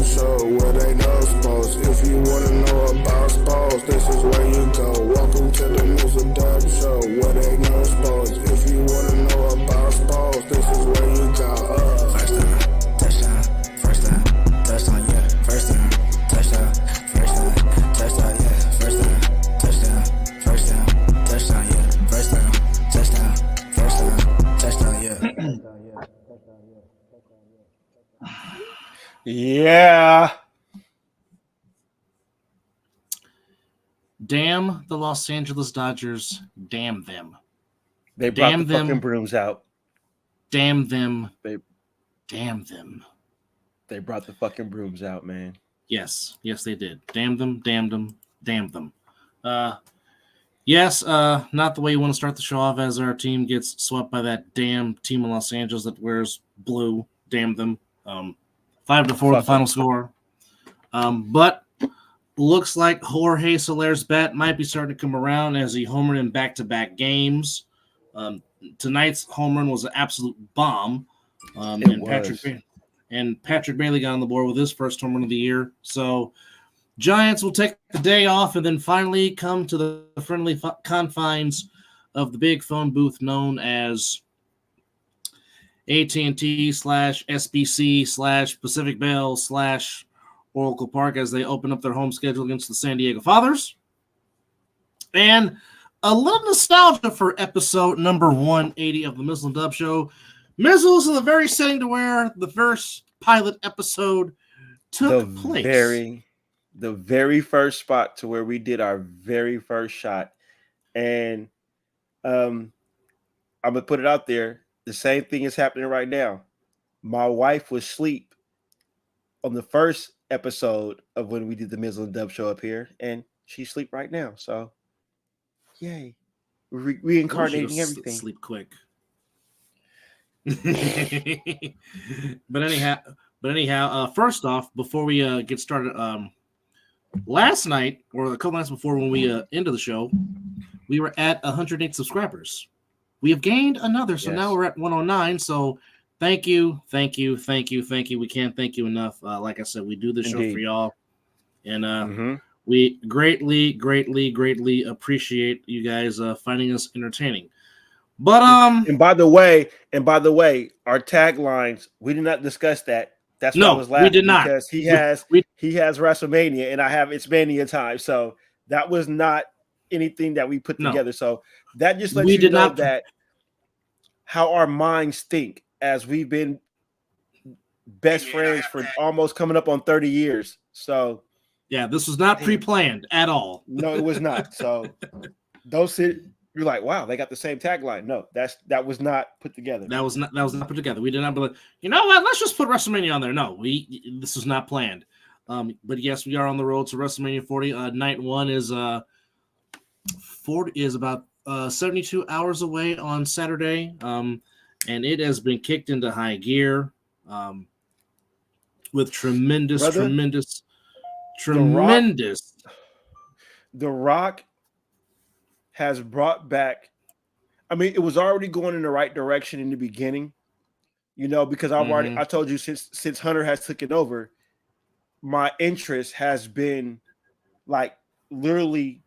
Dub Show, where they know sports. If you wanna know about sports, this is where you go. Welcome to the Mizzle and Dub Show, where they know sports. If you wanna know about sports, this is where you go. First down, touchdown, first down, touchdown, yeah. First down, touchdown, touchdown, yeah. First down, touchdown, touchdown, yeah. First down, touchdown, yeah. Yeah. Damn the Los Angeles Dodgers. Damn them. They brought Damn the them. fucking brooms out. Damn them. Damn them. They brought the fucking brooms out, man. Yes, they did. Damn them, damn them, damn them. Yes, not the way you want to start the show off as our team gets swept by that damn team in Los Angeles that wears blue. Damn them. 5-4 the final score. But looks like Jorge Soler's bat might be starting to come around as he homered in back-to-back games. Tonight's home run was an absolute bomb. Patrick Bailey got on the board with his first home run of the year. So Giants will take the day off and then finally come to the friendly confines of the big phone booth known as AT&T/SBC/Pacific Bell/Oracle Park as they open up their home schedule against the San Diego Fathers. And a little nostalgia for episode number 180 of the Mizzle and Dub Show. Mizzle is in the very setting to where the first pilot episode took place. The very first spot to where we did our very first shot. And I'm going to put it out there. The same thing is happening right now. My wife was asleep on the first episode of when we did the Mizzle and Dub Show up here, and she's asleep right now. So, yay. Reincarnating everything. Sleep quick. But anyhow, first off, before we get started, last night, or a couple nights before when we ended the show, we were at 108 subscribers. We have gained another, so now we're at 109. So thank you. We can't thank you enough. Like I said, we do this show for y'all, and we greatly appreciate you guys finding us entertaining. But and by the way, our taglines, we did not discuss that. That's why I was laughing. We did not, because he has WrestleMania and I have It's Mania time. So that was not anything that we put together. So that just lets you know that how our minds think, as we've been best friends for almost coming up on 30 years. So yeah, this was not pre-planned at all. No, it was not. So you're like, wow, they got the same tagline. No, that was not put together. That was not put together. We did not believe, you know what? Let's just put WrestleMania on there. No, this was not planned. But yes, we are on the road to WrestleMania 40. Night one is 40 is about 72 hours away on Saturday. And it has been kicked into high gear. With tremendous. The Rock has brought back. I mean, it was already going in the right direction in the beginning, because I told you since Hunter has taken over, my interest has been like literally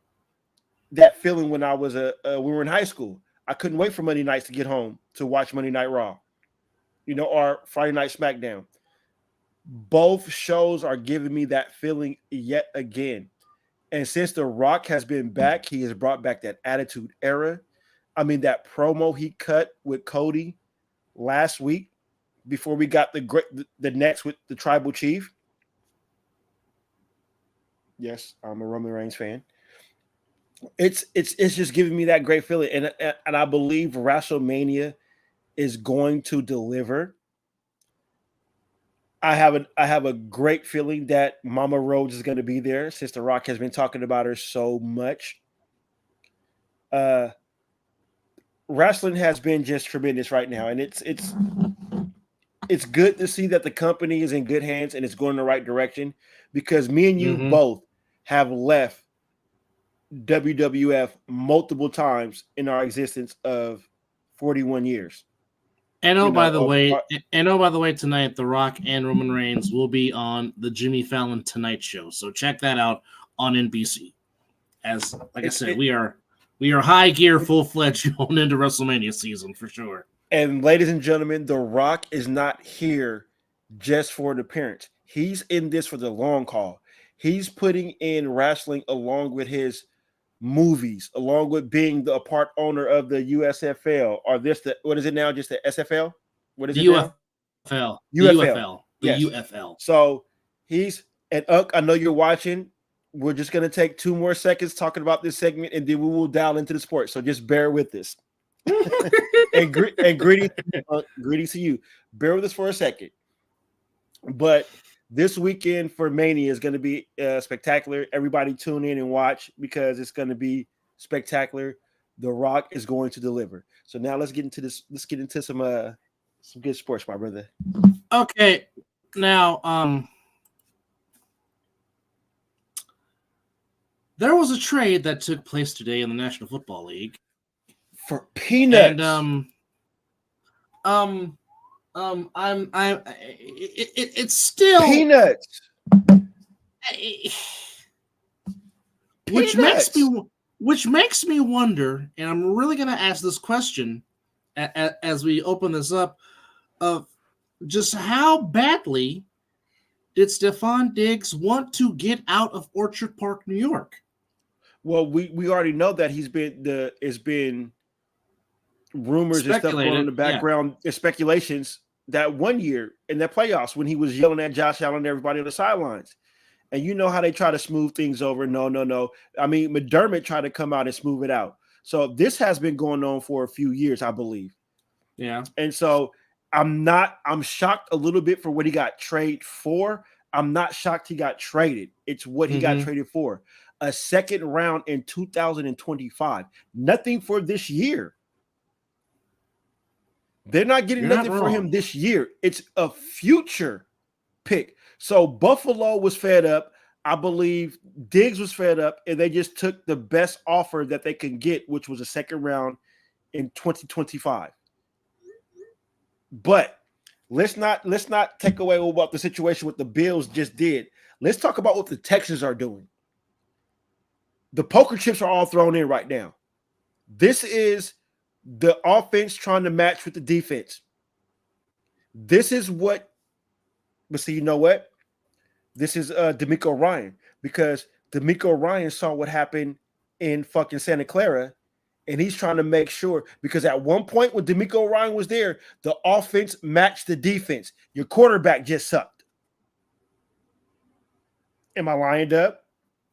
that feeling when I was we were in high school. I couldn't wait for Monday nights to get home to watch Monday Night Raw, or Friday Night SmackDown. Both shows are giving me that feeling yet again. And since The Rock has been back, he has brought back that Attitude Era. I mean, that promo he cut with Cody last week before we got the next with the Tribal Chief. Yes, I'm a Roman Reigns fan. It's just giving me that great feeling, and I believe WrestleMania is going to deliver. I have a great feeling that Mama Rhodes is going to be there, since The Rock has been talking about her so much. Wrestling has been just tremendous right now, and it's good to see that the company is in good hands and it's going in the right direction, because me and you both have left WWF multiple times in our existence of 41 years. And by the way, tonight The Rock and Roman Reigns will be on the Jimmy Fallon Tonight Show. So check that out on NBC. I said, we are high gear, full fledged going into WrestleMania season for sure. And ladies and gentlemen, The Rock is not here just for an appearance. He's in this for the long haul. He's putting in wrestling along with his movies, along with being a part owner of the USFL, or what is it now? Just the SFL? What is it now? UFL. Yes. UFL. So and I know you're watching. We're just going to take 2 more seconds talking about this segment, and then we will dial into the sport. So just bear with us. and greetings to you. Bear with us for a second. But this weekend for Mania is going to be spectacular. Everybody tune in and watch because it's going to be spectacular. The Rock is going to deliver. So now let's get into this. Let's get into some good sports, my brother. Okay. Now, there was a trade that took place today in the National Football League for peanuts. And it's still peanuts. Which makes me wonder, and I'm really going to ask this question as we open this up, of just how badly did Stephon Diggs want to get out of Orchard Park, New York? Well, we already know that it's been rumors and stuff going on in the background, speculations that one year in the playoffs when he was yelling at Josh Allen and everybody on the sidelines. And you know how they try to smooth things over. No. I mean, McDermott tried to come out and smooth it out. So this has been going on for a few years, I believe. Yeah. And so I'm shocked a little bit for what he got traded for. I'm not shocked he got traded. It's what he got traded for. A second round in 2025. Nothing for this year. They're not getting nothing for him this year. It's a future pick. So Buffalo was fed up. I believe Diggs was fed up, and they just took the best offer that they can get, which was a second round in 2025. But let's not take away what the situation with the Bills just did. Let's talk about what the Texans are doing. The poker chips are all thrown in right now. This is the offense trying to match with the defense. This is what, but see, you know what? This is D'Amico Ryan, because D'Amico Ryan saw what happened in fucking Santa Clara, and he's trying to make sure, because at one point when D'Amico Ryan was there, the offense matched the defense. Your quarterback just sucked. Am I lying, Dub?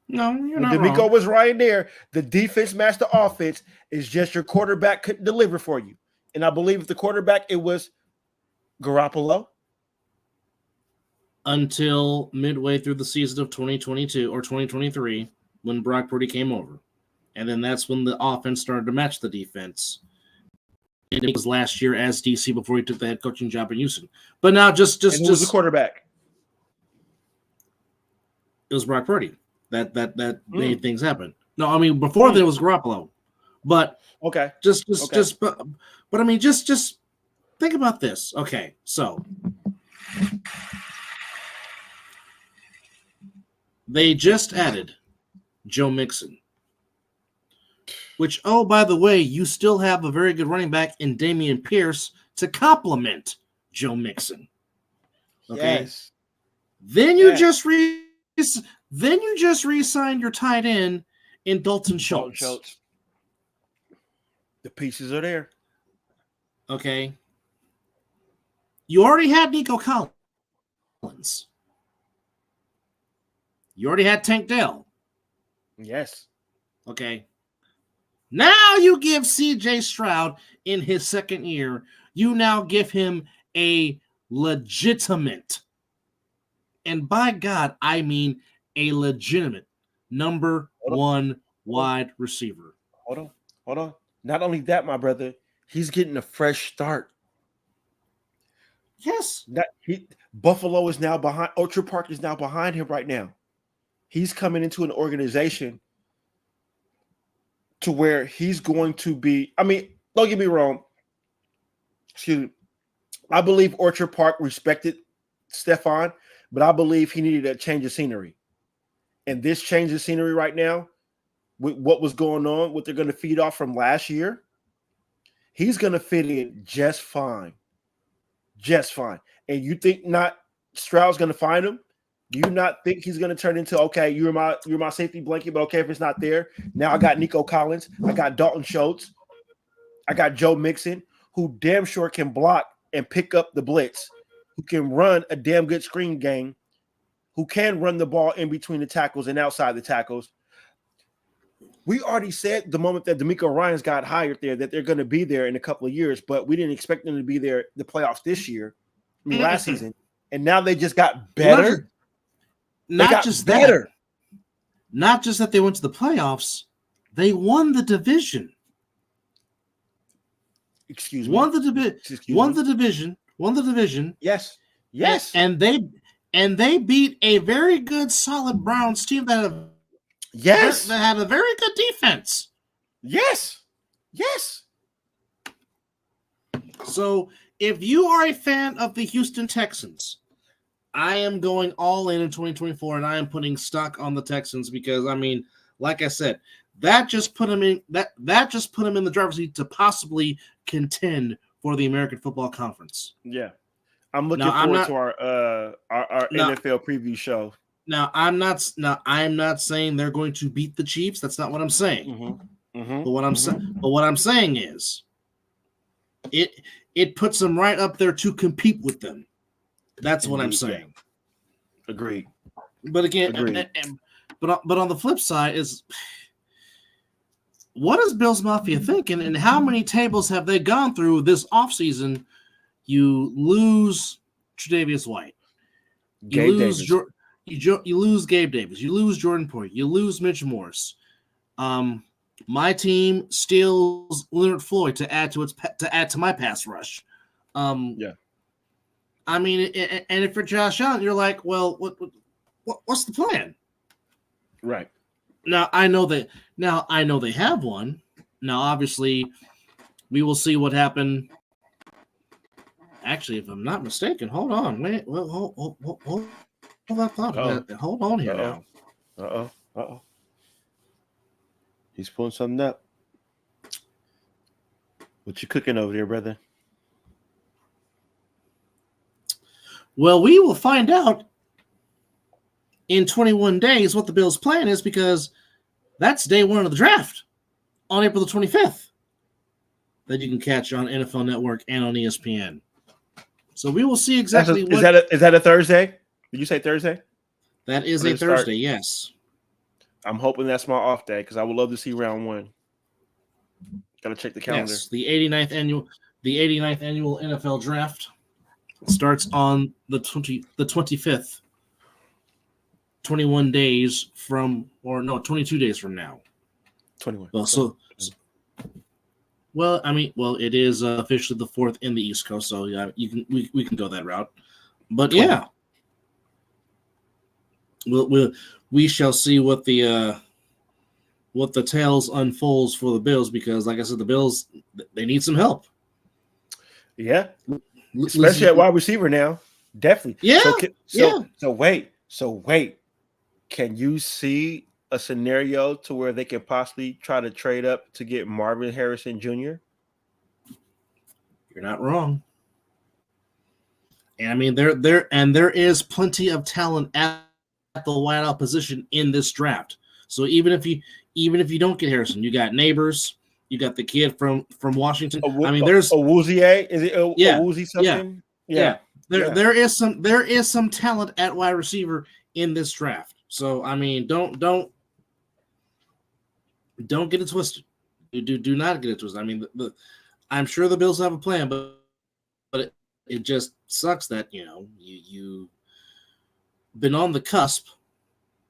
No, you're not when D'Amico wrong. was right there, the defense matched the offense. It's just your quarterback couldn't deliver for you. And I believe the quarterback, it was Garoppolo. Until midway through the season of 2022 or 2023, when Brock Purdy came over. And then that's when the offense started to match the defense. And it was last year as DC before he took the head coaching job in Houston. But now just who was the quarterback? It was Brock Purdy that made things happen. No, I mean before there was Garoppolo. But okay. But I mean just think about this. Okay, so they just added Joe Mixon, which, oh, by the way, you still have a very good running back in Dameon Pierce to complement Joe Mixon. Okay. Yes. Then you just re-signed your tight end in Dalton Schultz. The pieces are there. Okay. You already had Nico Collins. You already had Tank Dell. Yes. Okay. Now you give CJ Stroud in his second year, you now give him a legitimate, and by God, I mean a legitimate number one wide receiver. Hold on. Not only that, my brother, he's getting a fresh start. Yes. Buffalo is now behind. Orchard Park is now behind him right now. He's coming into an organization to where he's going to be. I mean, don't get me wrong. Excuse me. I believe Orchard Park respected Stefan, but I believe he needed a change of scenery. And this change of scenery right now, with what was going on, what they're going to feed off from last year, he's going to fit in just fine. Just fine. And you think not Stroud's going to find him? Do you not think he's going to turn into, okay, you're my safety blanket, but okay, if it's not there, now I got Nico Collins, I got Dalton Schultz, I got Joe Mixon, who damn sure can block and pick up the blitz, who can run a damn good screen game, who can run the ball in between the tackles and outside the tackles. We already said the moment that D'Amico Ryans got hired there that they're going to be there in a couple of years, but we didn't expect them to be there the playoffs this year, last season. And now they just got better. Not just that they went to the playoffs, they won the division. Excuse me. Won the division. Yes. And they beat a very good, solid Browns team that had a very good defense. Yes. So if you are a fan of the Houston Texans, I am going all in 2024, and I am putting stock on the Texans because, I mean, like I said, that just put them in the driver's seat to possibly contend for the American Football Conference. Yeah, I'm looking forward to our NFL preview show. I'm not saying they're going to beat the Chiefs. That's not what I'm saying. But what I'm saying is, it puts them right up there to compete with them. That's what I'm saying. Yeah. Agreed. But again, but on the flip side is, what is Bills Mafia thinking, and how many tables have they gone through this offseason? You lose Tre'Davious White. You lose Gabe Davis. You lose Jordan Poyer. You lose Mitch Morse. My team steals Leonard Floyd to add to my pass rush. Yeah. I mean, and if you're Josh Allen, you're like, well, what's the plan? Right. Now I know they have one. Now, obviously, we will see what happened. Actually, if I'm not mistaken, hold on, wait, well, hold that thought. Hold on here now. Uh-oh. He's pulling something up. What you cooking over there, brother? Well, we will find out in 21 days what the Bills' plan is, because that's day one of the draft on April the 25th that you can catch on NFL Network and on ESPN. So we will see exactly Is that a Thursday? Did you say Thursday? That is a Thursday, yes. I'm hoping that's my off day because I would love to see round one. Gotta check the calendar. Yes, the 89th annual NFL draft starts on the 25th. 22 days from now. 21. It is officially the 4th in the East Coast, so yeah, we can go that route. But 20. Yeah, we shall see what the tales unfolds for the Bills, because, like I said, the Bills, they need some help. Yeah, especially at wide receiver now. Definitely. Yeah. So wait. Can you see a scenario to where they could possibly try to trade up to get Marvin Harrison Jr.? You're not wrong. And I mean, there is plenty of talent at the wideout position in this draft. So even if you don't get Harrison, you got Neighbors, you got the kid from Washington. There's Awuzie. Is it Awuzie something? Yeah. There is some talent at wide receiver in this draft. So I mean, don't get it twisted. Do not get it twisted. I mean, I'm sure the Bills have a plan, but it just sucks that you've been on the cusp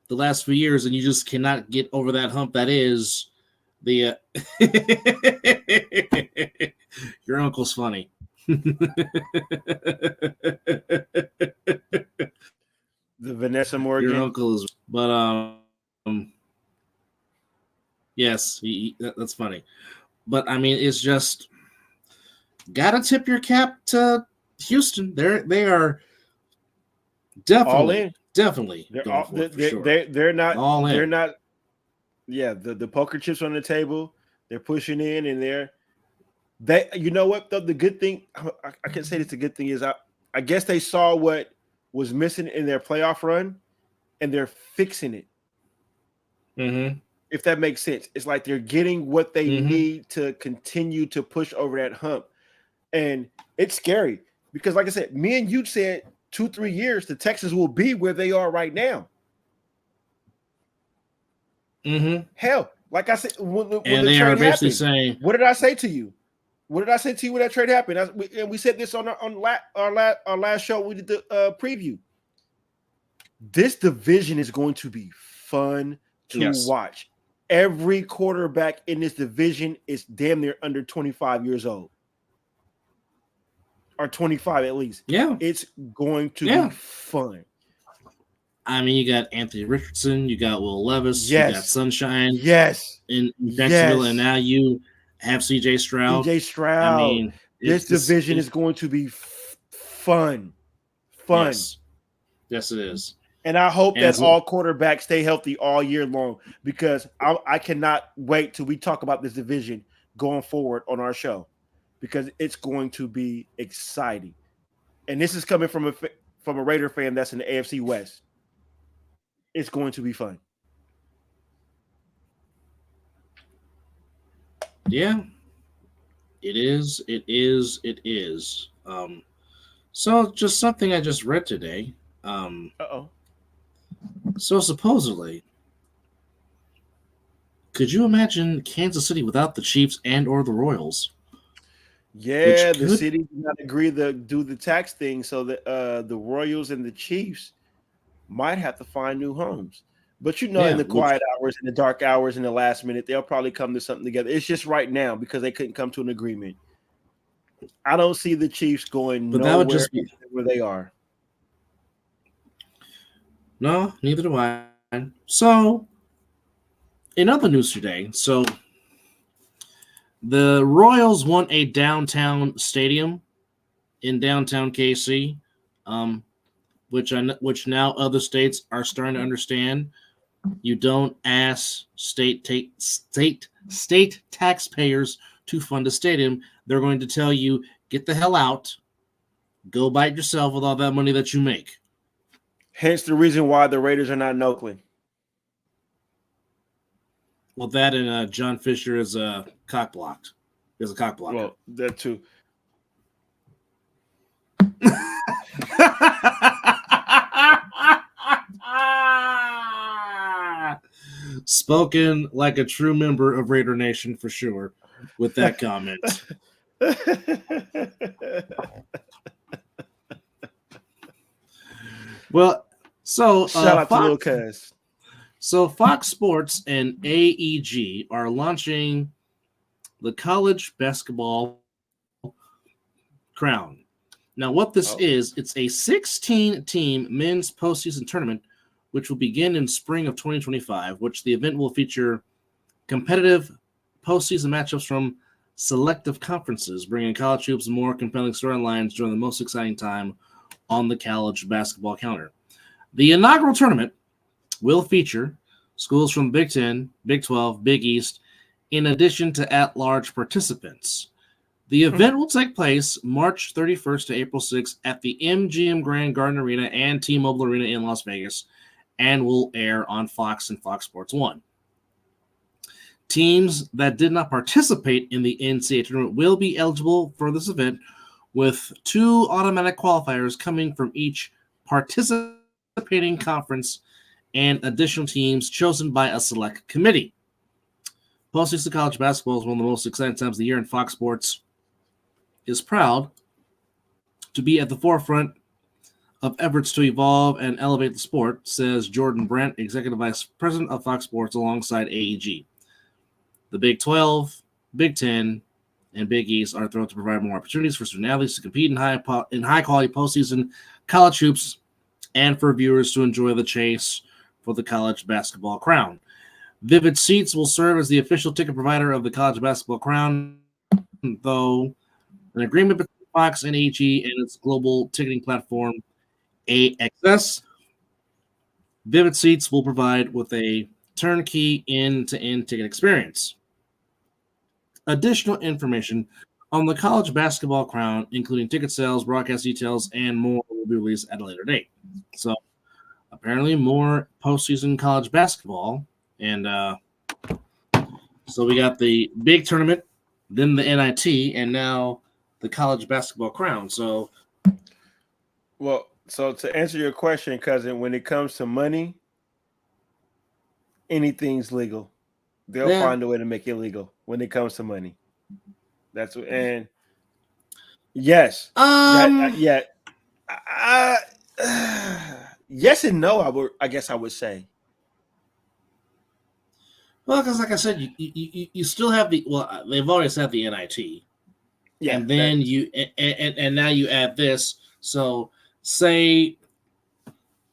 the last few years and you just cannot get over that hump. That is the your uncle's funny. The Vanessa Morgan. Your uncle is, but yes, that's funny. But I mean, it's just gotta tip your cap to Houston, they are definitely They're going all, for it for sure. they're not All in. they're not. Yeah, the poker chips on the table. They're pushing in, and they. You know what? The good thing I can say this. The good thing is I guess they saw what was missing in their playoff run, and they're fixing it. Mm-hmm. If that makes sense, it's like they're getting what they Mm-hmm. need to continue to push over that hump, and it's scary because, like I said, me and you said 2-3 years the Texans will be where they are right now. Mm-hmm. Hell, like I said, when the they trade are basically happened, saying, what did I say to you? What did I say to you when that trade happened? And we said this on our last show. We did the preview. This division is going to be fun to watch. Every quarterback in this division is damn near under 25 years old. Or 25 at least. Yeah. It's going to be fun. I mean, you got Anthony Richardson, you got Will Levis, Yes. you got Sunshine in Jacksonville, and now you have CJ Stroud. I mean, this division is going to be fun. Yes, it is. And I hope that all quarterbacks stay healthy all year long because I cannot wait till we talk about this division going forward on our show because it's going to be exciting. And this is coming from a Raider fan that's in the AFC West. It's going to be fun. Yeah, it is. It is. So just something I just read today. So supposedly, could you imagine Kansas City without the Chiefs and or the Royals? Yeah, the city did not agree to do the tax thing, so that the Royals and the Chiefs might have to find new homes. But in the quiet hours, in the dark hours, in the last minute, they'll probably come to something together. It's just right now because they couldn't come to an agreement. I don't see the Chiefs going nowhere that would just be where they are. No, neither do I. So, in other news today, the Royals want a downtown stadium in downtown KC, which now other states are starting to understand. You don't ask state taxpayers to fund a stadium. They're going to tell you, get the hell out, go bite yourself with all that money that you make. Hence the reason why the Raiders are not in Oakland. Well, that and John Fisher is cock blocked. Is a cock blocker. Well, that too. Spoken like a true member of Raider Nation for sure with that comment. Well, so shout out to Lil Cuz. So Fox Sports and AEG are launching the college basketball crown. Now, what this is, it's a 16-team men's postseason tournament, which will begin in spring of 2025, which the event will feature competitive postseason matchups from selective conferences, bringing college hoops more compelling storylines during the most exciting time on the college basketball calendar. The inaugural tournament will feature schools from Big 10, Big 12, Big East, in addition to at-large participants. The event will take place March 31st to April 6th at the MGM Grand Garden Arena and T-Mobile Arena in Las Vegas and will air on Fox and Fox Sports 1. Teams that did not participate in the NCAA tournament will be eligible for this event, with 2 automatic qualifiers coming from each participating conference and additional teams chosen by a select committee. Postseason college basketball is one of the most exciting times of the year, and Fox Sports is proud to be at the forefront of efforts to evolve and elevate the sport, says Jordan Brent, Executive Vice President of Fox Sports, alongside AEG. The Big 12, Big 10, and Big East are thrilled to provide more opportunities for student athletes to compete in high-quality postseason college hoops and for viewers to enjoy the chase for the college basketball crown. Vivid Seats will serve as the official ticket provider of the college basketball crown, though an agreement between Fox and AG and its global ticketing platform, AXS. Vivid Seats will provide with a turnkey end-to-end ticket experience. Additional information on the college basketball crown, including ticket sales, broadcast details, and more, will be released at a later date. So apparently more postseason college basketball. And so we got the big tournament, then the NIT, and now the college basketball crown. So to answer your question, cousin, when it comes to money, anything's legal. They'll find a way to make it legal when it comes to money. That's what, and yes, yes and no. I guess I would say. Well, because like I said, you still have they've always had the NIT, and then and now you add this. So say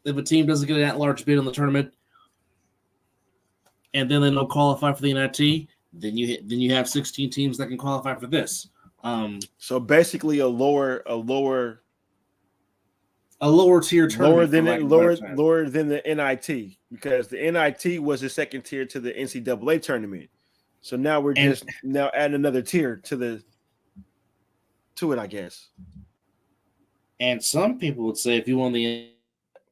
if a team doesn't get an at-large bid in the tournament, and then they don't qualify for the NIT, then you have 16 teams that can qualify for this. So basically, a lower tier tournament, lower than the NIT, because the NIT was the second tier to the NCAA tournament. So now we're just adding another tier to it, I guess. And some people would say if you won the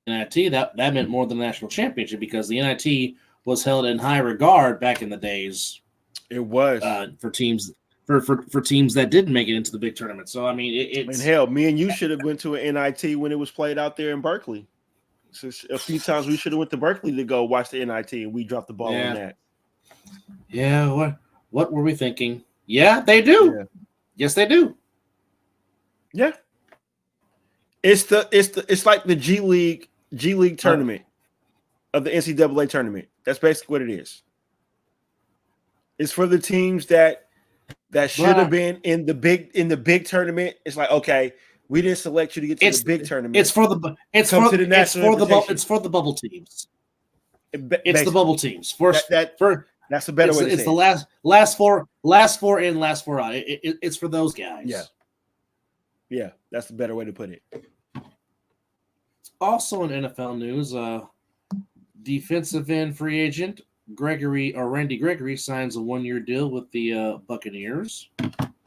NIT, that meant more than the national championship, because the NIT was held in high regard back in the days. It was for teams for teams that didn't make it into the big tournament. So I mean, it's hell, me and you should have went to an NIT when it was played out there in Berkeley. So a few times we should have went to Berkeley to go watch the NIT, and we dropped the ball on that. Yeah, what were we thinking? Yeah, they do. Yeah. Yes, they do. Yeah. It's like the G League tournament of the NCAA tournament. That's basically what it is. It's for the teams that should have been in the big tournament. It's like, okay, we didn't select you to get to the big tournament. It's for the bubble teams. It's the bubble teams. That's a better way to say it. It's the last four in, last four out. It's for those guys. Yeah, that's the better way to put it. Also in NFL news, defensive end free agent Randy Gregory signs a 1-year deal with the Buccaneers.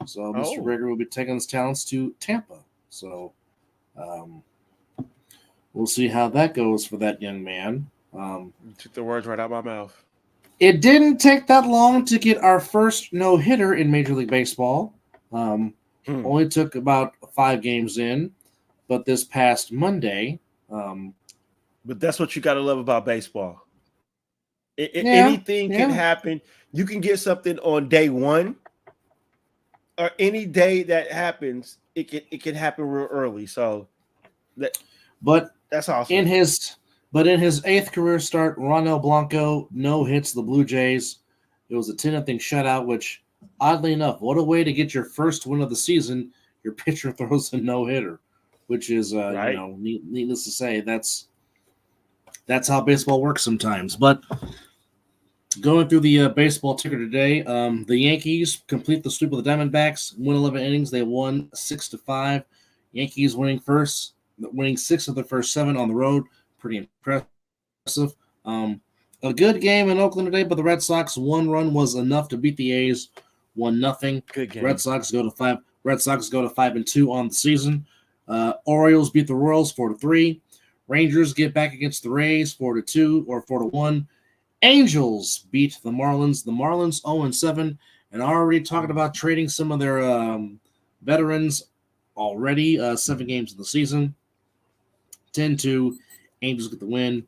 So Mr. Gregory will be taking his talents to Tampa. So we'll see how that goes for that young man. You took the words right out of my mouth. It didn't take that long to get our first no-hitter in Major League Baseball. Only took about 5 games in, but this past Monday. But that's what you got to love about baseball. Anything can happen. You can get something on day 1, or any day that happens, it can happen real early. So that's awesome. In his 8th career start, Ronel Blanco no hits the Blue Jays. It was a 10-0 shutout, which, oddly enough, what a way to get your first win of the season. Your pitcher throws a no-hitter, which is, needless to say, that's how baseball works sometimes. But going through the baseball ticker today, the Yankees complete the sweep of the Diamondbacks, win 11 innings. They won 6-5. Yankees winning 6 of the first 7 on the road. Pretty impressive. A good game in Oakland today, but the Red Sox 1 run was enough to beat the A's 1-0. Good game. Red Sox go to 5-2 on the season. Orioles beat the Royals 4-3. Rangers get back against the Rays 4-2 or 4-1. Angels beat the Marlins. The Marlins 0-7, and already talking about trading some of their veterans already. 7 games in the season. 10-2. Angels get the win.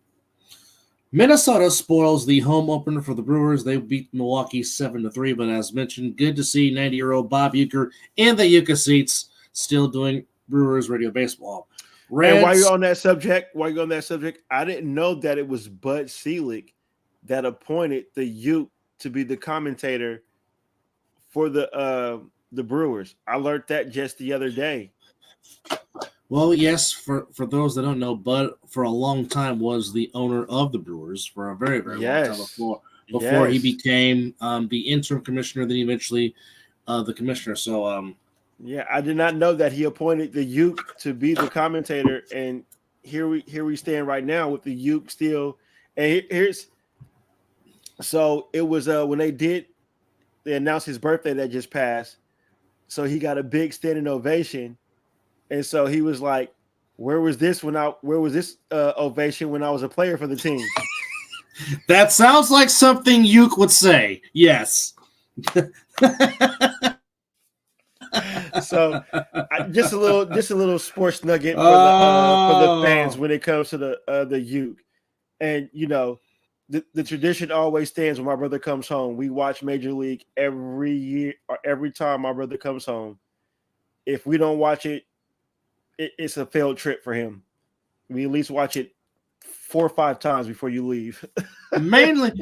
Minnesota spoils the home opener for the Brewers. They beat Milwaukee 7-3, but as mentioned, good to see 90-year-old Bob Uecker in the Uecker seats still doing Brewers radio baseball. And while you're on that subject, I didn't know that it was Bud Selig that appointed the Ute to be the commentator for the Brewers. I learned that just the other day. Well, yes, for those that don't know, Bud for a long time was the owner of the Brewers for a very, very long time before he became the interim commissioner, then eventually the commissioner. So Yeah, I did not know that he appointed the Uke to be the commentator, and here we stand right now with the Uke still. And here's so it was when they announced his birthday that just passed, so he got a big standing ovation, and so he was like, where was this ovation when I was a player for the team? That sounds like something Uke would say. Yes. So just a little sports nugget for the fans when it comes to the Uke. And the tradition always stands when my brother comes home. We watch Major League every year or every time my brother comes home. If we don't watch it, it's a failed trip for him. We at least watch it 4 or 5 times before you leave. mainly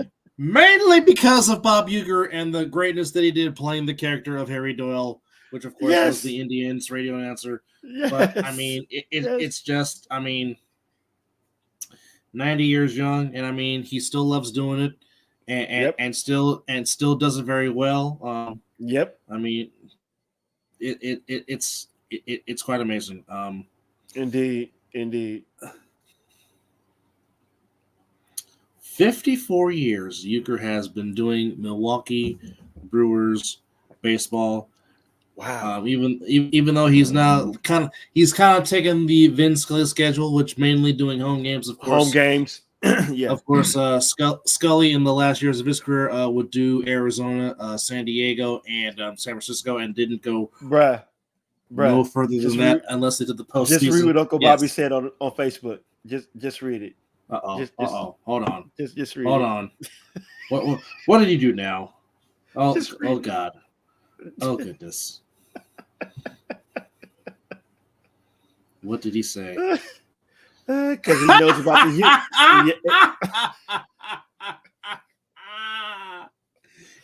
because of Bob Uecker and the greatness that he did playing the character of Harry Doyle, which of course was the Indians radio announcer. Yes. But I mean, it's just, 90 years young, and he still loves doing it, and still does it very well. It's quite amazing. Indeed. 54 years Uecker has been doing Milwaukee Brewers baseball. Wow. Even though he's now kind of taken the Vin Scully schedule, which mainly doing home games, of course. Home games. Yeah. Of course, Scully in the last years of his career would do Arizona, San Diego, and San Francisco, and didn't go no further than that unless they did the postseason. Just read what Uncle Bobby said on Facebook. Just read it. Hold on. Just read Hold it. on. What did you do now? Oh God. Oh goodness. What did he say? Because he knows about the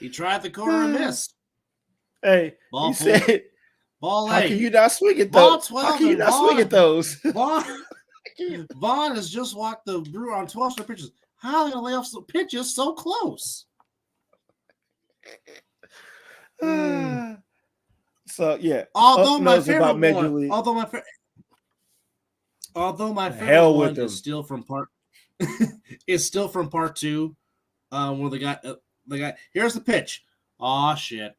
He tried the corner and missed. Hey, ball he said, ball how eight. can you not swing at those? How can you not swing at those? Vaughn has just walked the Brewer on 12 straight pitches. How are they going to lay off some pitches so close? So yeah. Although my favorite one, although my favorite one is still from part two, where the guy here's the pitch. Oh shit!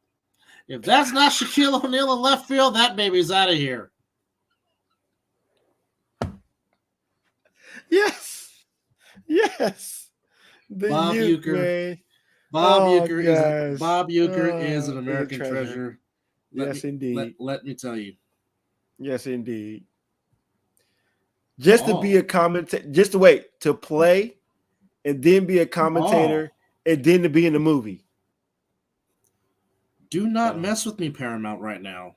If that's not Shaquille O'Neal in left field, that baby's out of here. Yes. Bob Uecker. Bob Uecker is an American treasure. Indeed. Let me tell you. Yes, indeed. Just to be a commentator, just to wait to play, and then be a commentator, and then to be in the movie. Do not mess with me, Paramount, right now.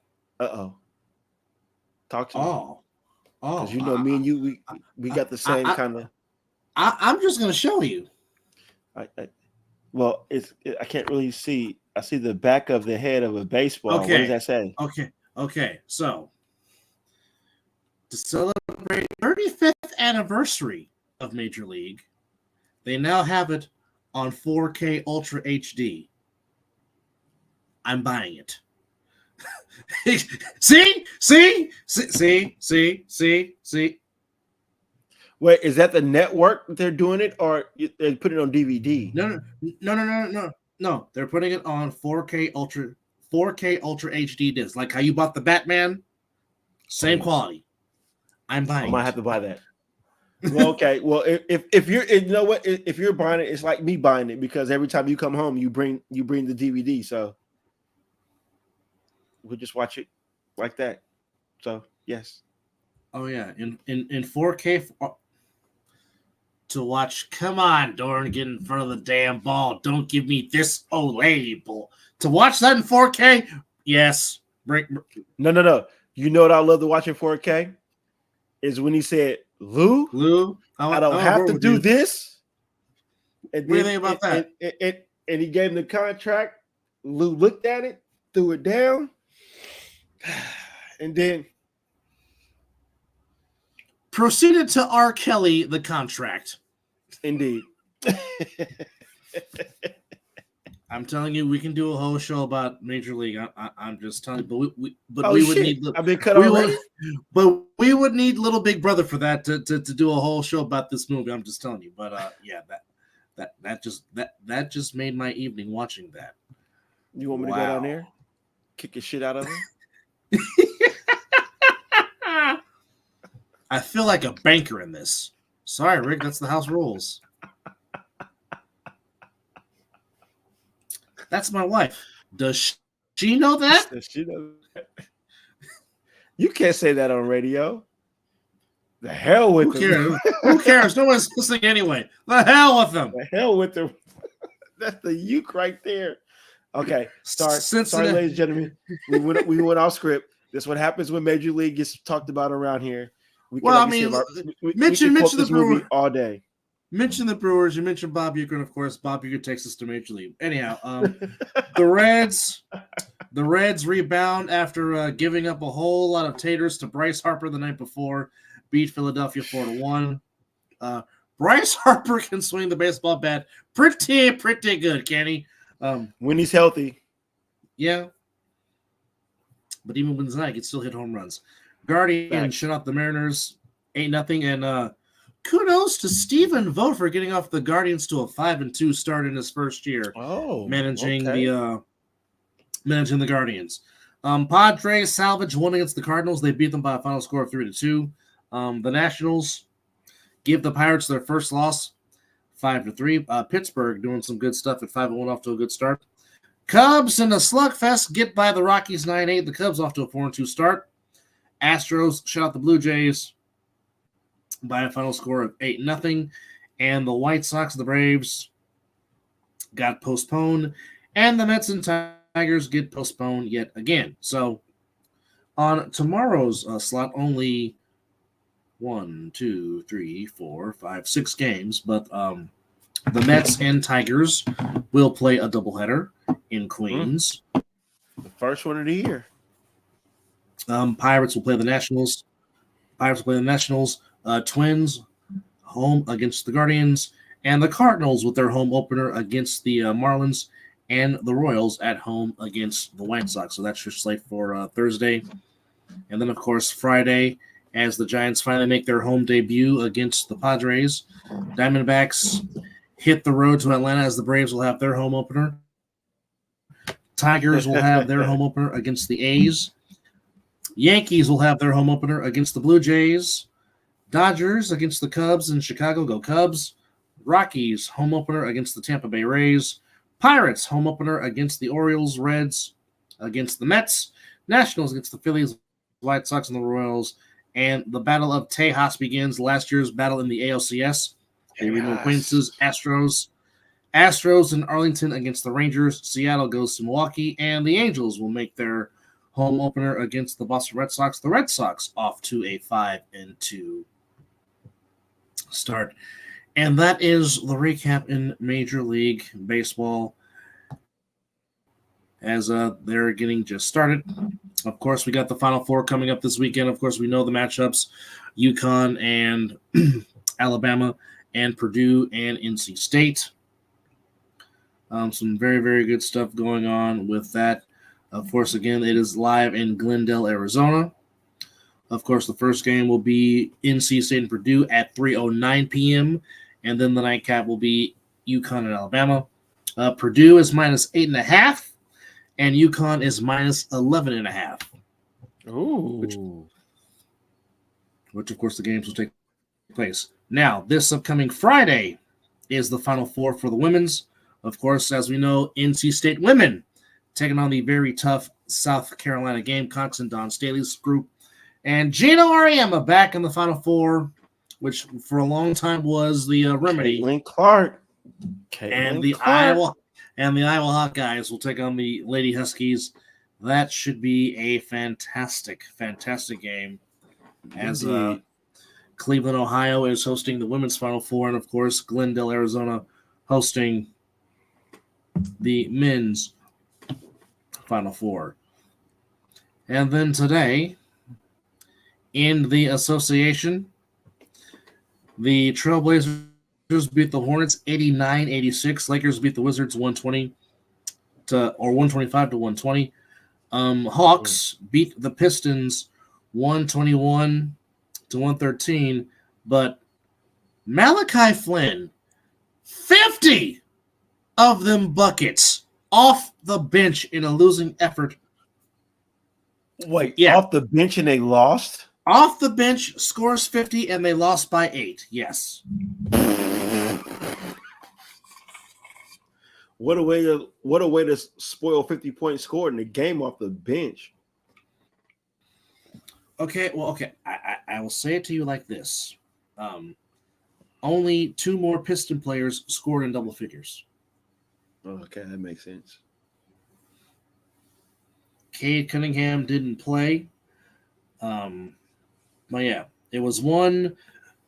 Talk to me. Because me and you, we got the same kind of. I'm just going to show you. Well, I can't really see. I see the back of the head of a baseball. Okay. What does that say? Okay. So, to celebrate 35th anniversary of Major League, they now have it on 4K Ultra HD. I'm buying it. See? Wait, is that the network they're doing it, or they put it on DVD? No. They're putting it on 4K Ultra HD disc, like how you bought the Batman. Same quality. I'm buying. I might have to buy that. Well, okay. Well, if you're, if you're buying it, it's like me buying it, because every time you come home, you bring the DVD. So we'll just watch it like that. So yes. Oh yeah, in 4K to watch. Come on, Dorn, get in front of the damn ball. Don't give me this label. To watch that in 4K, yes. No. You know what I love to watch in 4K is when he said, Lou, I don't have to do this. And what do you think about that? And he gave him the contract. Lou looked at it, threw it down, and then proceeded to R. Kelly the contract. Indeed. I'm telling you, we can do a whole show about Major League. I'm just telling you, but Oh, we would shit. need. I've been cut we already? but we would need Little Big Brother for that to do a whole show about this movie. I'm just telling you. But yeah, that just made my evening watching that. You want me to go down there? Kick your shit out of him? I feel like a banker in this. Sorry, Rick, that's the house rules. That's my wife. Does she know that? Does she know that? You can't say that on radio. The hell with them. Who cares? No one's listening anyway. The hell with them. The hell with them. That's the uke right there. Okay, sorry, ladies and gentlemen. We went off script. This is what happens when Major League gets talked about around here. Mention the movie all day. Mention the Brewers. You mentioned Bob Uecker, and of course, Bob Uecker takes us to Major League. Anyhow, the Reds rebound after giving up a whole lot of taters to Bryce Harper the night before. Beat Philadelphia 4-1. Bryce Harper can swing the baseball bat pretty good, can he? When he's healthy. Yeah. But even when he's not, he can still hit home runs. Guardians shut out the Mariners 8-0. And kudos to Stephen Vogt for getting off the Guardians to a 5-2 start in his first year. Managing the Guardians. Padres salvage one against the Cardinals. They beat them by a final score of 3-2. The Nationals give the Pirates their first loss, 5-3. Pittsburgh doing some good stuff at 5-1 off to a good start. Cubs in a slugfest get by the Rockies 9-8. The Cubs off to a 4-2 start. Astros shut out the Blue Jays by a final score of 8-0. And the White Sox and the Braves got postponed. And the Mets and Tigers get postponed yet again. So on tomorrow's slot, only 6 games. But the Mets and Tigers will play a doubleheader in Queens. The first one of the year. Pirates will play the Nationals. Twins home against the Guardians, and the Cardinals with their home opener against the Marlins, and the Royals at home against the White Sox. So that's your slate for Thursday. And then, of course, Friday, as the Giants finally make their home debut against the Padres, Diamondbacks hit the road to Atlanta as the Braves will have their home opener. Tigers will have their home opener against the A's. Yankees will have their home opener against the Blue Jays. Dodgers against the Cubs in Chicago. Go Cubs. Rockies home opener against the Tampa Bay Rays. Pirates home opener against the Orioles. Reds against the Mets. Nationals against the Phillies. White Sox and the Royals. And the Battle of Tejas begins. Last year's battle in the ALCS. They renewed acquaintances. Astros in Arlington against the Rangers. Seattle goes to Milwaukee. And the Angels will make their home opener against the Boston Red Sox. The Red Sox off to a 5-2 start. And that is the recap in Major League Baseball as they're getting just started. Of course, we got the Final Four coming up this weekend. Of course, we know the matchups, UConn and Alabama and Purdue and NC State. Some very, very good stuff going on with that. Of course, again, it is live in Glendale, Arizona. Of course, the first game will be NC State and Purdue at 3:09 p.m., and then the nightcap will be UConn and Alabama. Purdue is -8.5, and UConn is -11.5. Ooh. Which, of course, the games will take place. Now, this upcoming Friday is the Final Four for the women's. Of course, as we know, NC State women taking on the very tough South Carolina Gamecocks and Don Staley's group. And Gino Auriemma back in the Final Four, which for a long time was the remedy. Caitlin Clark. And the Iowa Hawkeyes will take on the Lady Huskies. That should be a fantastic, fantastic game. As Cleveland, Ohio is hosting the women's Final Four, and of course, Glendale, Arizona hosting the men's Final Four. And then today, in the association, the Trailblazers beat the Hornets 89-86. Lakers beat the Wizards 120 or 125 to 120. Hawks beat the Pistons 121 to 113, but Malachi Flynn, 50 of them buckets off the bench in a losing effort. Wait, off the bench and they lost? Off the bench, scores 50, and they lost by 8. Yes. What a way to spoil 50-point score in the game off the bench. Okay. I will say it to you like this. Only 2 more Piston players scored in double figures. Okay, that makes sense. Cade Cunningham didn't play. But yeah, it was one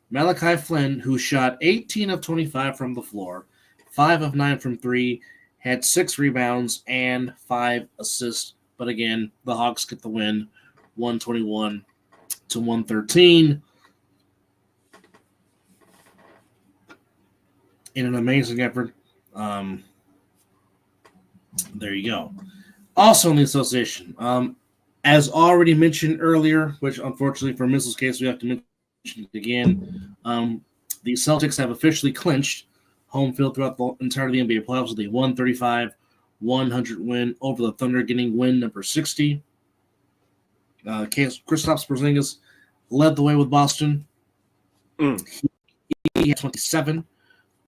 Malachi Flynn who shot 18 of 25 from the floor, 5 of 9 from 3, had 6 rebounds and 5 assists. But again, the Hawks get the win, 121 to 113. In an amazing effort. There you go. Also in the association, as already mentioned earlier, which unfortunately for Mizzle's case we have to mention it again, the Celtics have officially clinched home field throughout the entirety of the NBA playoffs with a 135-100 win over the Thunder, getting win number 60. Kristaps Porzingis led the way with Boston. He had 27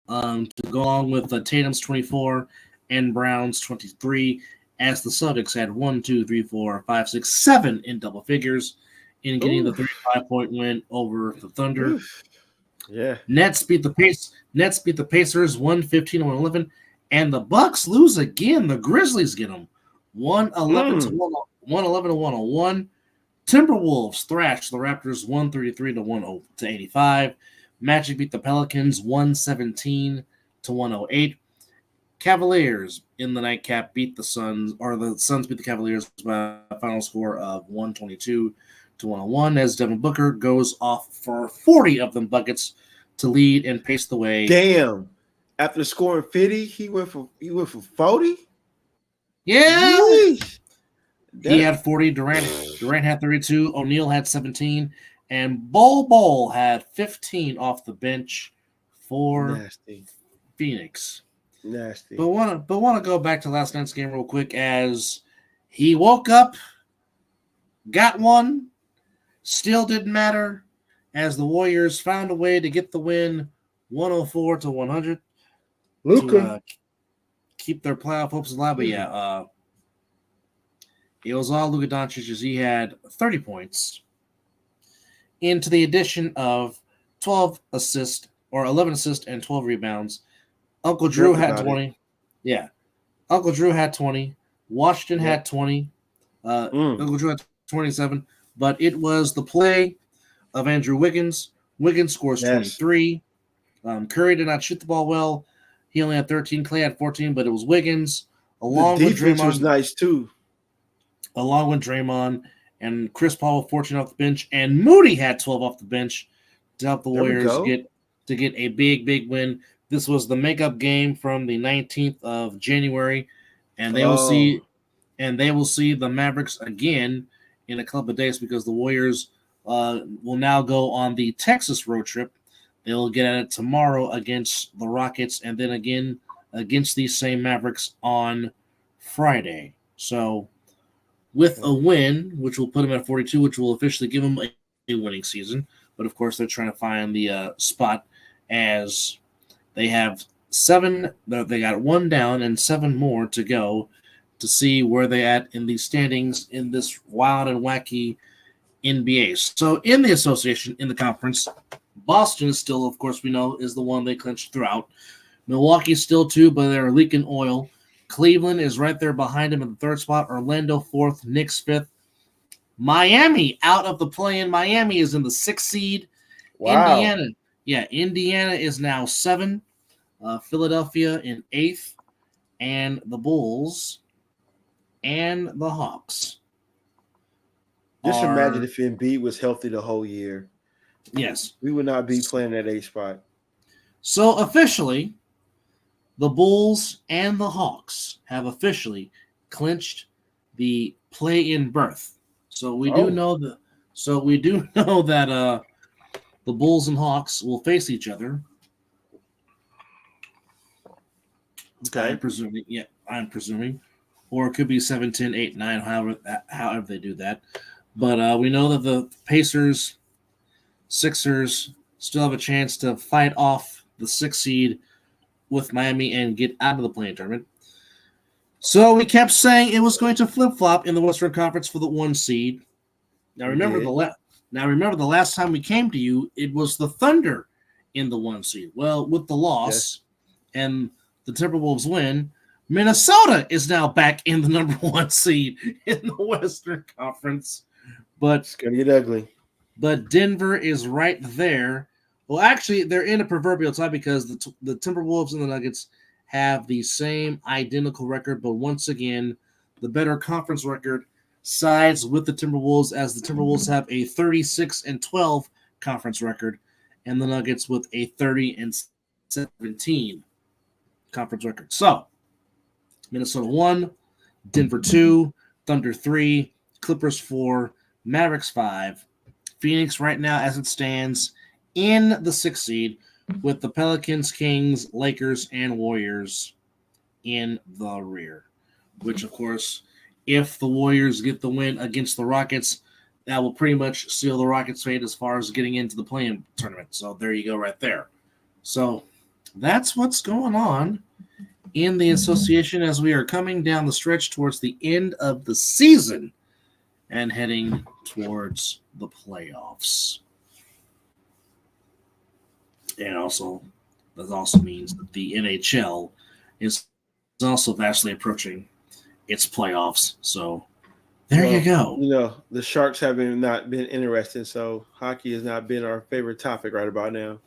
to go along with Tatum's 24 and Brown's 23, as the Celtics had 1, 2, 3, 4, 5, 6, 7 in double figures in getting the 35-point win over the Thunder. Yeah. Nets beat the Pacers 115 to 111, and the Bucks lose again. The Grizzlies get them 111 to 101. Timberwolves thrashed the Raptors 133 to 85. Magic beat the Pelicans 117 to 108. Cavaliers in the nightcap beat the Suns, or the Suns beat the Cavaliers by a final score of 122 to 101, as Devin Booker goes off for 40 of them buckets to lead and pace the way. Damn. After scoring 50, he went for 40? Yeah. Yeesh. He had 40. Durant had 32. O'Neal had 17. And Bol had 15 off the bench for Phoenix. Nasty. But want to go back to last night's game real quick, as he woke up, got one, still didn't matter, as the Warriors found a way to get the win, 104 to 100. Luka to keep their playoff hopes alive. But yeah, it was all Luka Doncic, as he had 30 points, into the addition of 11 assists and 12 rebounds. Uncle Drew had 20. Yeah. Uncle Drew had 20. Washington had 20. Uncle Drew had 27. But it was the play of Andrew Wiggins. Wiggins scores 23. Curry did not shoot the ball well. He only had 13. Clay had 14, but it was Wiggins. The defense was nice too. Along with Draymond and Chris Paul with 14 off the bench. And Moody had 12 off the bench to help the Warriors get a big win. This was the makeup game from the 19th of January, and they will see the Mavericks again in a couple of days, because the Warriors will now go on the Texas road trip. They'll get at it tomorrow against the Rockets, and then again against these same Mavericks on Friday. So with a win, which will put them at 42, which will officially give them a winning season. But of course, they're trying to find the spot, as they have 7. They got 1 down and 7 more to go to see where they at in the standings in this wild and wacky NBA. So in the association, in the conference, Boston is still, of course, we know, is the one they clinched throughout. Milwaukee's still 2, but they're leaking oil. Cleveland is right there behind them in the 3rd spot. Orlando 4th. Knicks 5th. Miami out of the play-in. Miami is in the 6th seed. Wow. Indiana is now 7. Philadelphia in 8th. And the Bulls and the Hawks. Just imagine if Embiid was healthy the whole year. Yes. We would not be playing that 8th spot. So officially, the Bulls and the Hawks have officially clinched the play-in berth. So we do know that. So we do know that the Bulls and Hawks will face each other. Okay. I'm presuming. Yeah, I'm presuming. Or it could be 7-10, 8-9, however they do that. But we know that the Pacers, Sixers still have a chance to fight off the 6th seed with Miami and get out of the play-in tournament. So we kept saying it was going to flip-flop in the Western Conference for the 1 seed. Now remember the last time we came to you, it was the Thunder in the 1 seed. Well, with the loss and the Timberwolves win, Minnesota is now back in the number 1 seed in the Western Conference. But it's gonna get ugly. But Denver is right there. Well, actually, they're in a proverbial tie because the Timberwolves and the Nuggets have the same identical record, but once again, the better conference record sides with the Timberwolves, as the Timberwolves have a 36-12 conference record, and the Nuggets with a 30-17 conference record. So, Minnesota 1, Denver 2, Thunder 3, Clippers 4, Mavericks 5, Phoenix right now as it stands in the 6th seed with the Pelicans, Kings, Lakers, and Warriors in the rear, which, of course, if the Warriors get the win against the Rockets, that will pretty much seal the Rockets' fate as far as getting into the play-in tournament. So there you go right there. So that's what's going on in the association as we are coming down the stretch towards the end of the season and heading towards the playoffs. And also, that also means that the NHL is also vastly approaching its playoffs. So there you go. You know, the Sharks have not been interested, so hockey has not been our favorite topic right about now.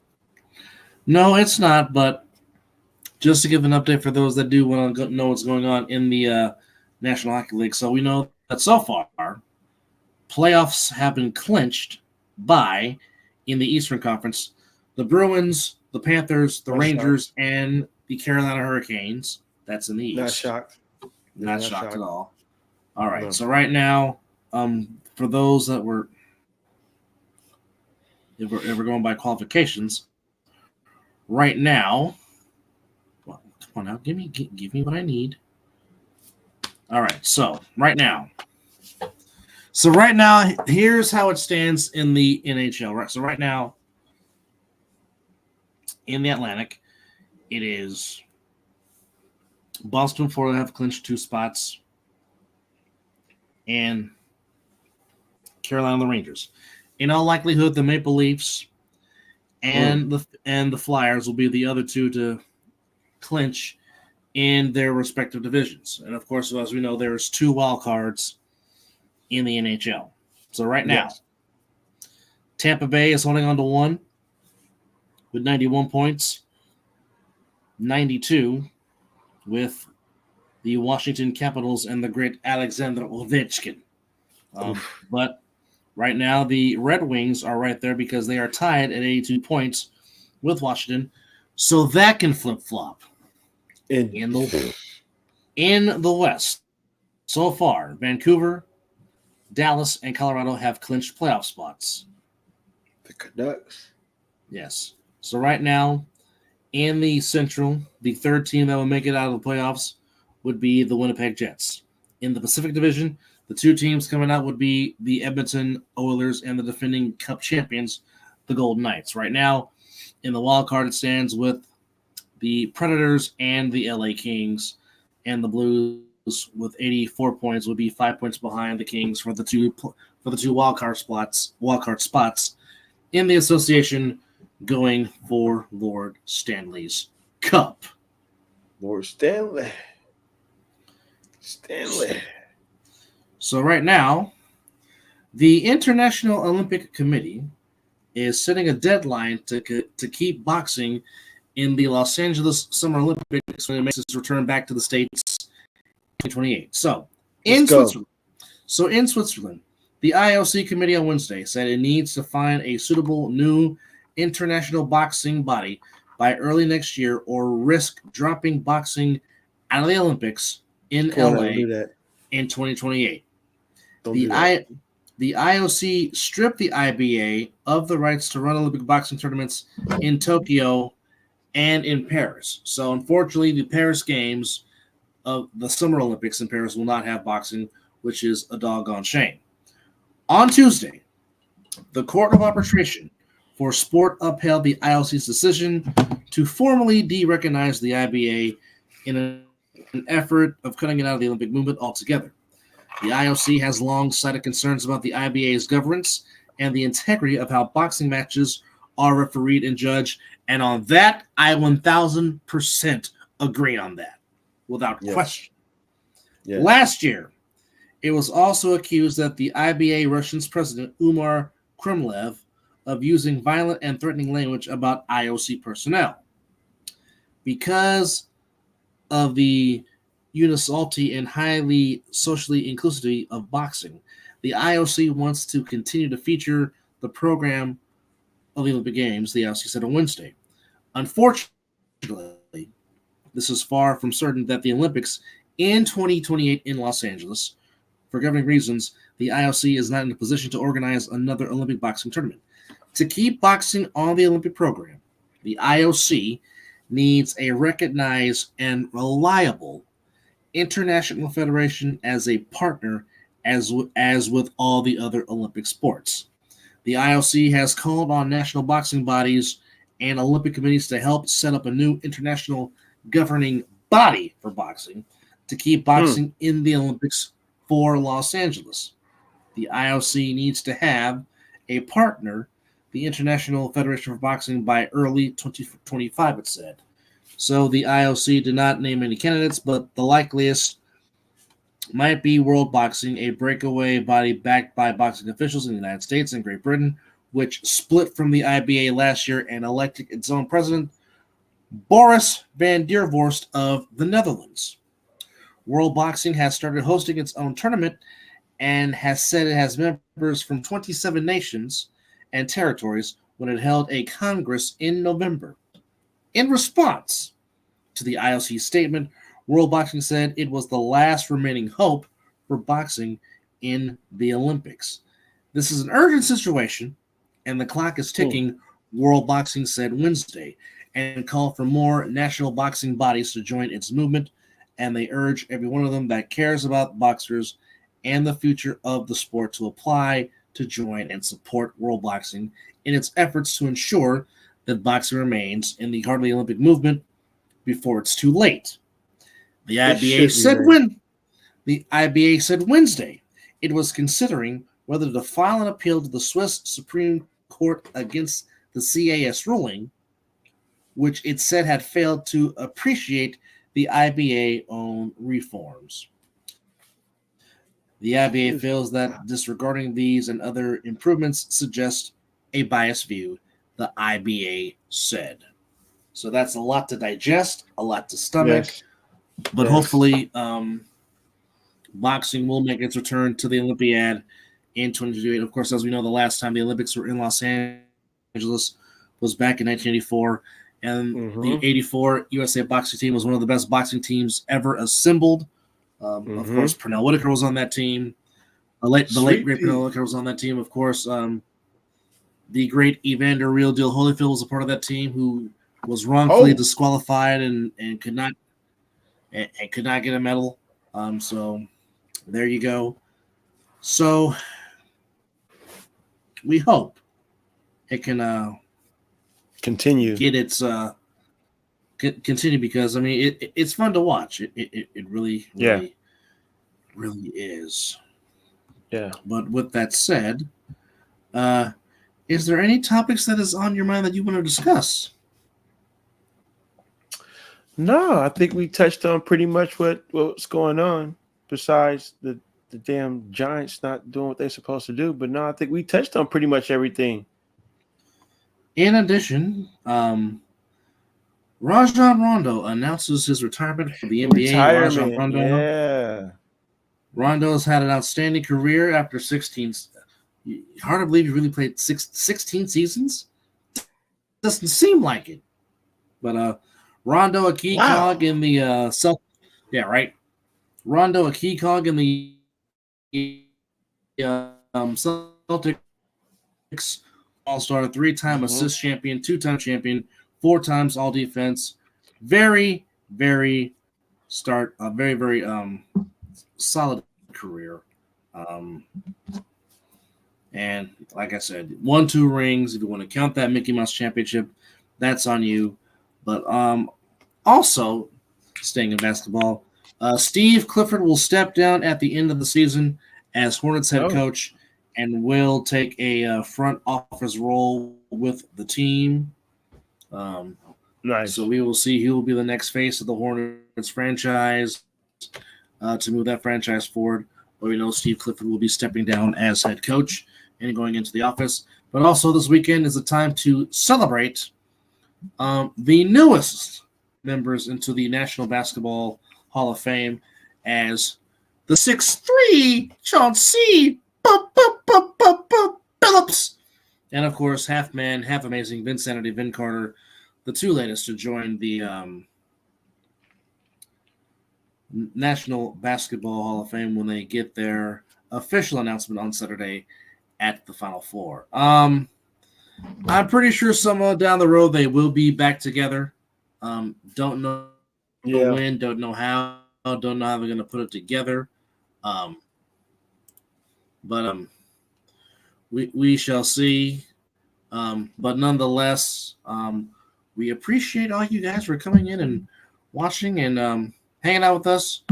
No, it's not, but just to give an update for those that do want to know what's going on in the National Hockey League. So we know that so far, playoffs have been clinched by, in the Eastern Conference, the Bruins, the Panthers, the Rangers, and the Carolina Hurricanes. That's in the East. Not shocked. Not shocked at all. All right. No. So right now, for those that were, if we're going by qualifications, right now, well, come on now, give me what I need. All right. So right now, here's how it stands in the NHL. Right. So right now, in the Atlantic, it is Boston and Florida have clinched 2 spots, and Carolina and the Rangers. In all likelihood, the Maple Leafs and the Flyers will be the other 2 to clinch in their respective divisions. And of course, as we know, there's 2 wild cards in the NHL. So right now, Tampa Bay is holding on to 1 with 91 points, 92 with the Washington Capitals and the great Alexander Ovechkin. But right now, the Red Wings are right there because they are tied at 82 points with Washington. So that can flip-flop in the West. So far, Vancouver, Dallas, and Colorado have clinched playoff spots. The Canucks. Yes. So right now, in the Central, the 3rd team that will make it out of the playoffs would be the Winnipeg Jets. In the Pacific Division, the 2 teams coming out would be the Edmonton Oilers and the defending Cup champions, the Golden Knights. Right now, in the wild card, it stands with the Predators and the LA Kings, and the Blues with 84 points would be 5 points behind the Kings for the two wild card spots in the association, going for Lord Stanley's Cup. Lord Stanley. So right now, the International Olympic Committee is setting a deadline to keep boxing in the Los Angeles Summer Olympics when it makes its return back to the States in 2028. So in Switzerland, the IOC committee on Wednesday said it needs to find a suitable new international boxing body by early next year or risk dropping boxing out of the Olympics in LA in 2028. The IOC stripped the IBA of the rights to run Olympic boxing tournaments in Tokyo and in Paris. So unfortunately, the Paris Games of the Summer Olympics in Paris will not have boxing, which is a doggone shame. On Tuesday, the Court of Arbitration for Sport upheld the IOC's decision to formally de-recognize the IBA in an effort of cutting it out of the Olympic movement altogether. The IOC has long cited concerns about the IBA's governance and the integrity of how boxing matches are refereed and judged. And on that, I 1,000% agree on that, without question. Yes. Last year, it was also accused that the IBA Russian's president, Umar Kremlev, of using violent and threatening language about IOC personnel. Because of the unisalty and highly socially inclusivity of boxing, the IOC wants to continue to feature the program of the Olympic Games, the IOC said on Wednesday. Unfortunately, this is far from certain that the Olympics in 2028 in Los Angeles, for governing reasons, the IOC is not in a position to organize another Olympic boxing tournament. To keep boxing on the Olympic program, the IOC needs a recognized and reliable international federation as a partner, as with all the other Olympic sports. The IOC has called on national boxing bodies and Olympic committees to help set up a new international governing body for boxing to keep boxing in the Olympics for Los Angeles. The IOC needs to have a partner, the International Federation for Boxing, by early 2025, it said. So the IOC did not name any candidates, but the likeliest might be World Boxing, a breakaway body backed by boxing officials in the United States and Great Britain, which split from the IBA last year and elected its own president, Boris van der Vorst of the Netherlands. World Boxing has started hosting its own tournament and has said it has members from 27 nations and territories when it held a congress in November. In response to the IOC statement, World Boxing said it was the last remaining hope for boxing in the Olympics. This is an urgent situation, and the clock is ticking, World Boxing said Wednesday, and called for more national boxing bodies to join its movement, and they urge every one of them that cares about boxers and the future of the sport to apply to join and support World Boxing in its efforts to ensure that boxing remains in the heart of the Olympic movement before it's too late. The IBA said Wednesday it was considering whether to file an appeal to the Swiss Supreme Court against the CAS ruling, which it said had failed to appreciate the IBA own reforms. The IBA feels that disregarding these and other improvements suggests a biased view, the IBA said. So that's a lot to digest, a lot to stomach, but hopefully boxing will make its return to the Olympiad in 2028. Of course, as we know, the last time the Olympics were in Los Angeles was back in 1984, and the 84 USA boxing team was one of the best boxing teams ever assembled. Of course, Pernell Whitaker was on that team. The late great Pernell Whitaker was on that team. Of course, the great Evander Real Deal Holyfield was a part of that team, who was wrongfully disqualified and could not get a medal. So there you go. So we hope it can continue. Get its continue, because I mean it's fun to watch. It really is. Yeah. But with that said, is there any topics that is on your mind that you want to discuss? No, I think we touched on pretty much what's going on, besides the damn Giants not doing what they're supposed to do. But no, I think we touched on pretty much everything. In addition, Rajon Rondo announces his retirement from the NBA. Rajon Rondo, Rondo has had an outstanding career after 16. Hard to believe he really played 16 seasons. Doesn't seem like it. But Rondo, a key cog in the Rondo, a key cog in the Celtics All-Star, 3-time assist champion, 2-time champion, 4 times All Defense. Very, very solid career. And like I said, 1-2 rings. If you want to count that Mickey Mouse Championship, that's on you. But also, staying in basketball, Steve Clifford will step down at the end of the season as Hornets head coach and will take a front office role with the team. Nice. So we will see who will be the next face of the Hornets franchise to move that franchise forward. But we know Steve Clifford will be stepping down as head coach and going into the office. But also this weekend is the time to celebrate the newest members into the National Basketball Hall of Fame as the 6'3" Chauncey Billups. And, of course, half man, half amazing Vince Sanity, Vin Carter, the 2 latest to join the National Basketball Hall of Fame when they get their official announcement on Saturday at the Final Four. I'm pretty sure somewhere down the road they will be back together. Don't know when, don't know how they're going to put it together. But we shall see. But nonetheless, we appreciate all you guys for coming in and watching and hanging out with us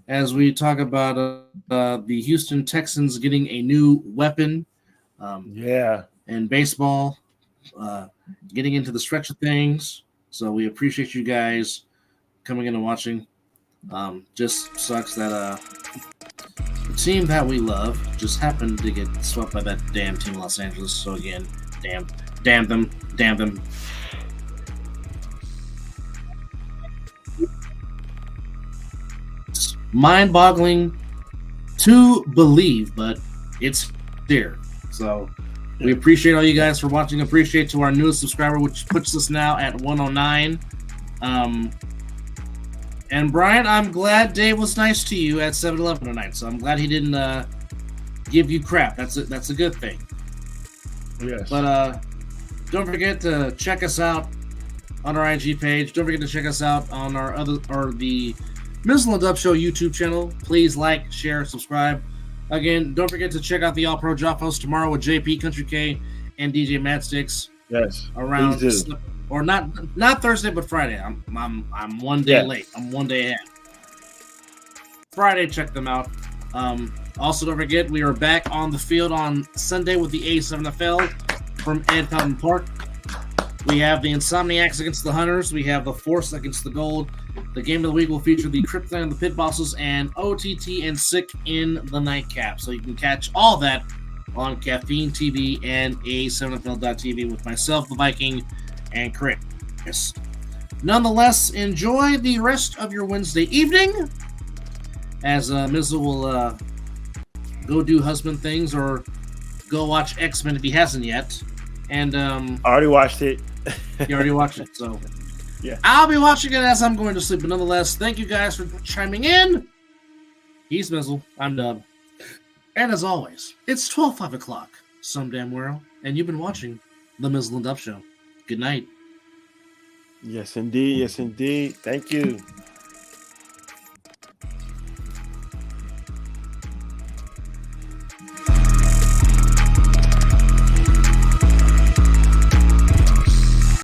as we talk about the Houston Texans getting a new weapon. And baseball, getting into the stretch of things. So we appreciate you guys coming in and watching. Just sucks that the team that we love just happened to get swept by that damn team in Los Angeles. So again, damn them. It's mind-boggling to believe, but it's there. So we appreciate all you guys for watching. Appreciate to our newest subscriber, which puts us now at 109. And Brian, I'm glad Dave was nice to you at 7-Eleven tonight. So I'm glad he didn't give you crap. That's a good thing. Yes. But don't forget to check us out on our IG page. Don't forget to check us out on the Mizzle and Dub Show YouTube channel. Please like, share, subscribe. Again, don't forget to check out the All Pro Drop House tomorrow with JP, Country K, and DJ Madsticks. Yes. Around or not Thursday, but Friday. I'm 1 day late. I'm 1 day ahead. Friday, check them out. Also, don't forget we are back on the field on Sunday with the A7FL from Ed Fountain Park. We have the Insomniacs against the Hunters. We have the Force against the Gold. The game of the week will feature the Krypton and the Pit Bosses and OTT and Sick in the Nightcap. So you can catch all that on Caffeine TV and A7FL.TV with myself, the Viking, and Chris. Nonetheless, enjoy the rest of your Wednesday evening as Mizzle will go do husband things or go watch X-Men if he hasn't yet. And I already watched it. You already watched it, so yeah. I'll be watching it as I'm going to sleep. But nonetheless, thank you guys for chiming in. He's Mizzle. I'm Dub. And as always, it's 5 o'clock some damn where, and you've been watching the Mizzle and Dub Show. Good night. Yes, indeed. Yes, indeed. Thank you.